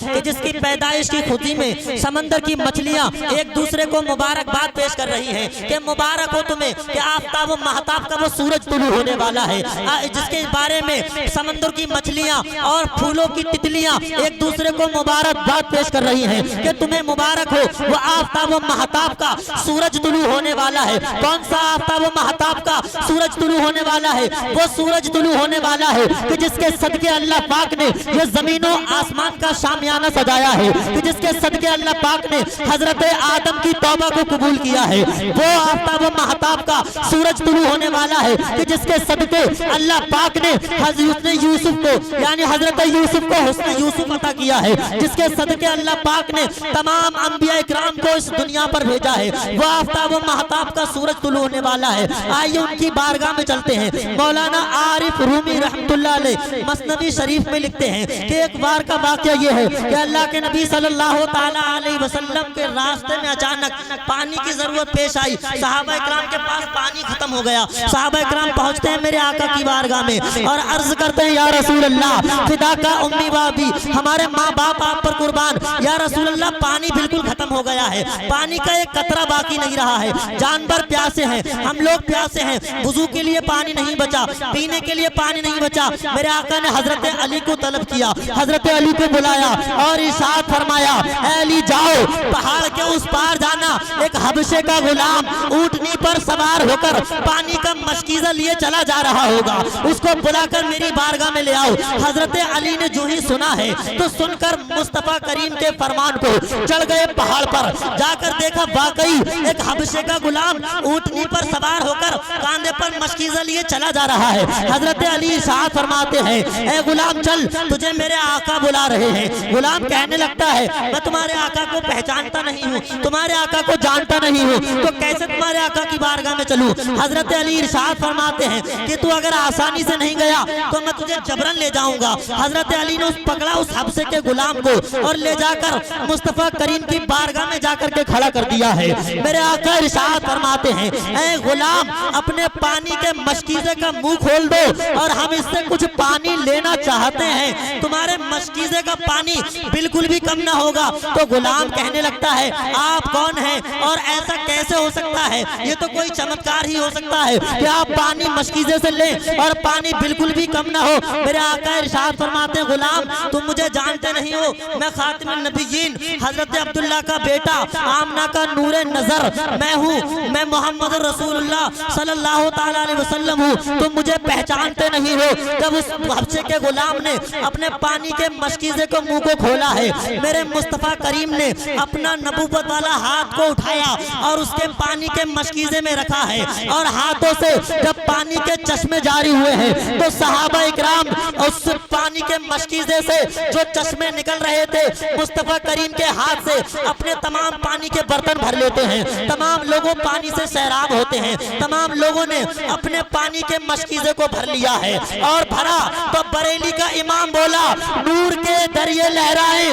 کہ جس کی پیدائش کی خودی میں سمندر کی مچھلیاں ایک دوسرے کو مبارکباد پیش کر رہی ہیں کہ مبارک ہو تمہیں کہ آفتاب و مہتاب کا وہ سورج طلوع ہونے والا ہے، جس کے بارے میں سمندر کی مچھلیاں اور پھولوں کی تتلیاں ایک دوسرے کو مبارکباد پیش کر رہی ہیں کہ تمہیں مبارک ہو وہ آفتاب و مہتاب کا سورج طلوع ہونے والا ہے۔ کون سا آفتاب و مہتاب کا سورج طلوع ہونے والا ہے؟ وہ سورج طلوع ہونے والا ہے کہ جس کے صدقے اللہ پاک نے یہ زمین و آسمان کا شامیانہ سجایا ہے، کہ جس کے صدقے اللہ پاک نے حضرت آدم کی توبہ کو قبول کیا ہے۔ وہ آفتاب و مہتاب کا سورج طلوع ہونے والا ہے کہ جس کے صدقے اللہ پاک نے حضرت یوسف کو یعنی حضرت یوسف کو حسن یوسف عطا کیا ہے، جس کے صدقے اللہ پاک نے تمام انبیاء اکرام کو اس دنیا پر بھیجا ہے۔ وہ آفتاب و مہتاب کا سورج طلوع ہونے والا ہے۔ آئیے ان کی بارگاہ میں چلتے ہیں۔ مولانا عارف رومی رحمت اللہ علیہ مثنوی شریف میں لکھتے ہیں کہ ایک بار کا واقعہ یہ ہے کہ اللہ کے نبی صلی اللہ تعالی علیہ وسلم کے راستے میں اچانک پانی کی ضرورت پیش آئی۔ صحابہ اکرام کے پاس پانی ختم ہو گیا۔ صحابہ اکرام پہنچتے ہیں میرے آقا کی بارگاہ میں اور عرض کرتے ہیں یا رسول اللہ فدا کا امی بابی، ہمارے ماں باپ آپ پر قربان، یا رسول اللہ پانی بالکل ختم ہو گیا ہے، پانی کا ایک قطرہ باقی نہیں رہا ہے، جانور پیاسے ہیں، ہم لوگ پیاسے ہیں، وضو کے لیے پانی نہیں بچا، پینے کے لیے پانی نہیں بچا۔ میرے آقا نے حضرت علی کو طلب کیا، حضرت علی کو بلایا اور ارشاد فرمایا اے علی جاؤ پہاڑ کے اس پار جانا، ایک حبشے کا غلام اونٹنی پر سوار ہو کر پانی کا مشکیزہ لیے چلا جا رہا ہوگا، اس کو بلا کر میری بارگاہ میں لے آؤ۔ حضرت علی نے جو ہی سنا ہے تو سن کر مصطفیٰ کریم کے فرمان کو چڑھ گئے پہاڑ پر، جا کر دیکھا واقعی ایک حبشے کا غلام اونٹنی پر سوار ہو کر کاندھے پر مشکیزہ لیے چلا جا رہا ہے۔ حضرت علی ارشاد فرماتے ہیں اے غلام چل، تجھے میرے آقا بلا رہے ہیں۔ غلام کہنے لگتا ہے میں تمہارے آقا کو پہچانتا نہیں ہوں، تمہارے آقا کو جانتا نہیں ہوں، تو کیسے تمہارے آقا کی بارگاہ میں چلوں؟ حضرت علی ارشاد فرماتے ہیں کہ تو اگر آسانی سے نہیں گیا تو میں تجھے جبرن لے جاؤں گا۔ حضرت علی نے پکڑا اس حبشے کے غلام کو اور لے جا کر مصطفیٰ کریم کی بارگاہ میں جا کر کے کھڑا کر دیا ہے۔ میرے آقا ارشاد فرماتے ہیں اے غلام اپنے پانی کے مشکیزے کا منہ کھول دو اور ہم اس سے کچھ پانی لینا چاہتے ہیں، تمہارے مشکیزے کا پانی بالکل بھی کم نہ ہوگا۔ تو غلام کہنے لگتا ہے آپ کون ہیں اور ایسا کیسے ہو سکتا ہے؟ یہ تو کوئی چمتکار ہی ہو سکتا ہے کہ آپ پانی مشکیزے سے لیں اور پانی بالکل بھی کم نہ ہو۔ میرے آقا ارشاد فرماتے ہیں غلام تم مجھے جانتے نہیں ہو، میں خاتم النبیین حضرت عبداللہ کا بیٹا آمنہ کا نور نظر میں ہوں، میں محمد رسول اللہ صلی اللہ تعالی علیہ وسلم ہوں، تم مجھے پہچانتے نہیں ہو۔ جب اس حبشے کے غلام نے اپنے پانی کے مشکیزے کو منہ کو کھولا ہے، میرے مصطفیٰ کریم نے اپنا نبوت والا ہاتھ کو اٹھایا اور اس کے پانی کے مشکیزے میں رکھا ہے اور ہاتھوں سے جب پانی کے چشمے جاری ہوئے ہیں تو صحابہ اکرام اس پانی کے مشکیزے سے جو چشمے نکل رہے تھے مصطفیٰ کریم کے ہاتھ سے اپنے تمام پانی کے برتن بھر لیتے ہیں، تمام لوگوں پانی سے سیراب ہوتے ہیں، تمام لوگوں نے اپنے پانی کے مشکیزے کو بھر لیا ہے اور بھرا تو بریلی کا امام بولا نور کے دریا لہرائیں،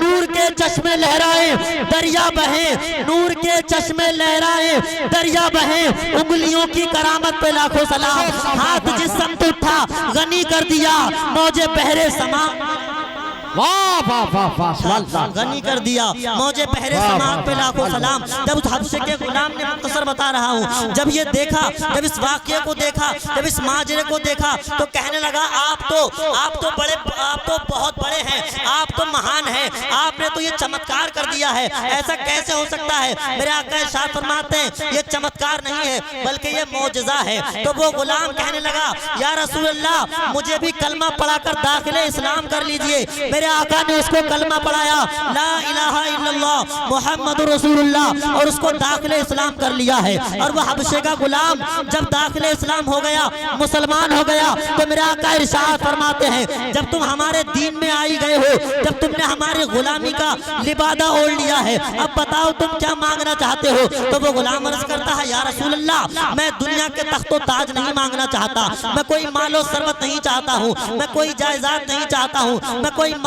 نور کے چشمے لہرائیں دریا بہیں، نور کے چشمے لہرائیں دریا بہیں، انگلیوں کی کرامت پہ لاکھوں سلام، ہاتھ جس سمت اٹھا غنی کر دیا موجے بحر سما، واہ واہ واہ واہ، غنی کر دیا موجے بحر سماعت پہ لاکھوں سلام۔ جب اس حبشے کے غلام نے مختصر بتا رہا ہوں، جب یہ دیکھا، جب اس واقعے کو دیکھا، جب اس ماجرے کو دیکھا تو کہنے لگا آپ تو بہت بڑے ہیں، آپ تو مہان ہیں، آپ نے تو یہ چمتکار کر دیا ہے، ایسا کیسے ہو سکتا ہے؟ میرے آقا ارشاد فرماتے ہیں یہ چمتکار نہیں ہے بلکہ یہ معجزہ ہے۔ تو وہ غلام کہنے لگا یا رسول اللہ مجھے بھی کلمہ پڑھا کر داخل اسلام کر لیجئے۔ میرے آقا نے اس کو کلمہ پڑھایا لا الہ الا اللہ محمد رسول اللہ اور اس کو داخل اسلام کر لیا ہے۔ اور وہ حبشے کا غلام جب داخل اسلام ہو گیا، مسلمان ہو گیا، تو میرے آقا ارشاد فرماتے ہیں جب تم ہمارے دین میں آئی گئے ہو، جب تم نے ہماری غلامی کا لبادہ اوڑھ لیا ہے، اب بتاؤ تم کیا مانگنا چاہتے ہو؟ تو وہ غلام عرض کرتا ہے یا رسول اللہ میں دنیا کے تخت و تاج نہیں مانگنا چاہتا، میں کوئی مال و ثروت نہیں چاہتا ہوں، میں کوئی جائیداد نہیں چاہتا ہوں، میں کوئی